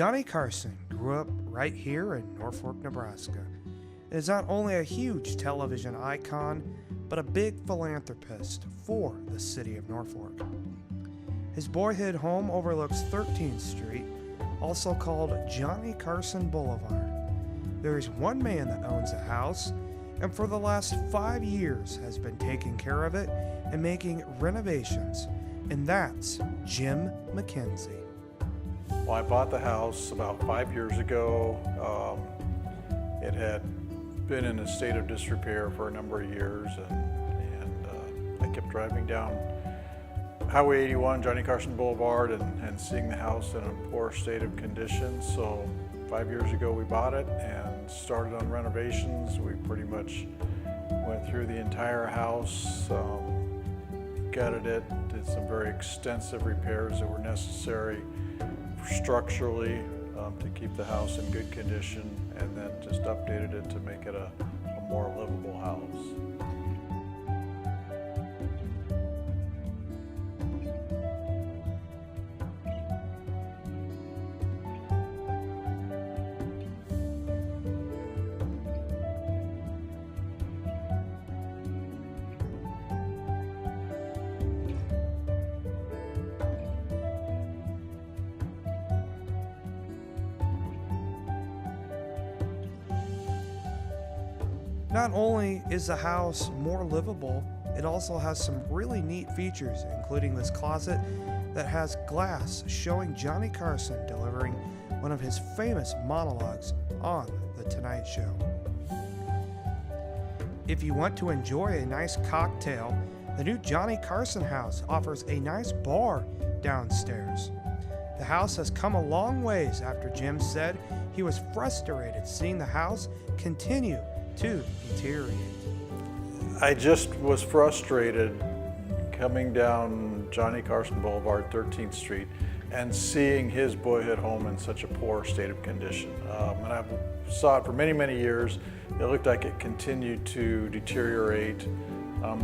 Johnny Carson grew up right here in Norfolk, Nebraska, and is not only a huge television icon, but a big philanthropist for the city of Norfolk. His boyhood home overlooks 13th Street, also called Johnny Carson Boulevard. There is one man that owns the house, and for the last 5 years has been taking care of it and making renovations, and that's Jim McKenzie. Well, I bought the house about 5 years ago. It had been in a state of disrepair for a number of years, and I kept driving down Highway 81, Johnny Carson Boulevard, and seeing the house in a poor state of condition. So 5 years ago we bought it and started on renovations. We pretty much went through the entire house, gutted it, did some very extensive repairs that were necessary structurally to keep the house in good condition, and then just updated it to make it a more livable house. Not only is the house more livable, it also has some really neat features, including this closet that has glass showing Johnny Carson delivering one of his famous monologues on The Tonight Show. If you want to enjoy a nice cocktail, the new Johnny Carson house offers a nice bar downstairs. The house has come a long ways after Jim said he was frustrated seeing the house continue to deteriorate. I just was frustrated coming down Johnny Carson Boulevard, 13th Street, and seeing his boyhood home in such a poor state of condition. And I saw it for many, many years. It looked like it continued to deteriorate.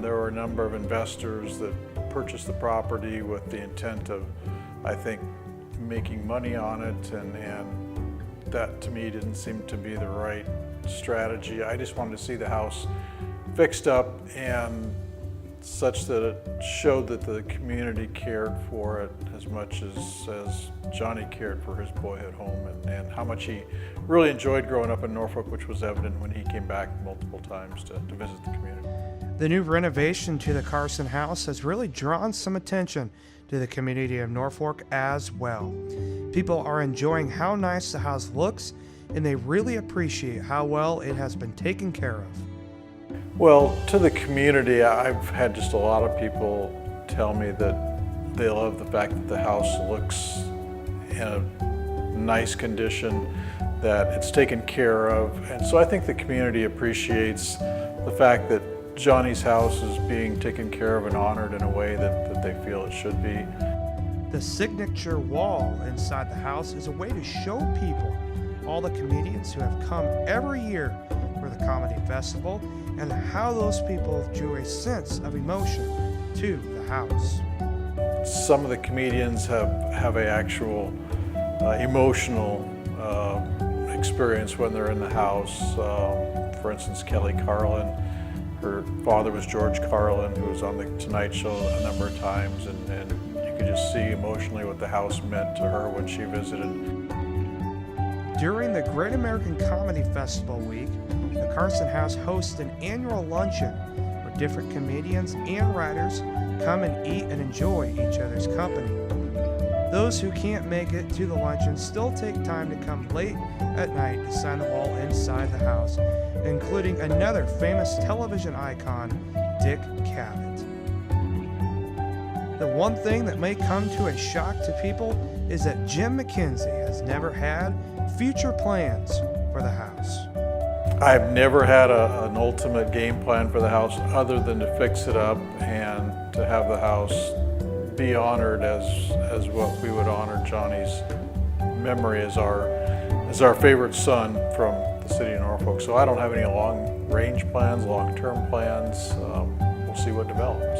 There were a number of investors that purchased the property with the intent of, I think, making money on it, and that to me didn't seem to be the right strategy. I just wanted to see the house fixed up and such that it showed that the community cared for it as much as Johnny cared for his boyhood home, and how much he really enjoyed growing up in Norfolk, which was evident when he came back multiple times to visit the community. The new renovation to the Carson house has really drawn some attention to the community of Norfolk as well. People are enjoying how nice the house looks, and they really appreciate how well it has been taken care of. Well, to the community, I've had just a lot of people tell me that they love the fact that the house looks in a nice condition, that it's taken care of. And so I think the community appreciates the fact that Johnny's house is being taken care of and honored in a way that they feel it should be. The signature wall inside the house is a way to show people all the comedians who have come every year for the comedy festival and how those people drew a sense of emotion to the house. Some of the comedians have an actual emotional experience when they're in the house. For instance, Kelly Carlin, her father was George Carlin, who was on The Tonight Show a number of times, and you could just see emotionally what the house meant to her when she visited. During the Great American Comedy Festival week, the Carson House hosts an annual luncheon where different comedians and writers come and eat and enjoy each other's company. Those who can't make it to the luncheon still take time to come late at night to sign the wall inside the house, including another famous television icon, Dick Cavett. The one thing that may come to a shock to people is that Jim McKenzie has never had future plans for the house. I've never had an ultimate game plan for the house other than to fix it up and to have the house be honored as what we would honor Johnny's memory as our favorite son from the city of Norfolk. So I don't have any long-range plans, long-term plans. We'll see what develops.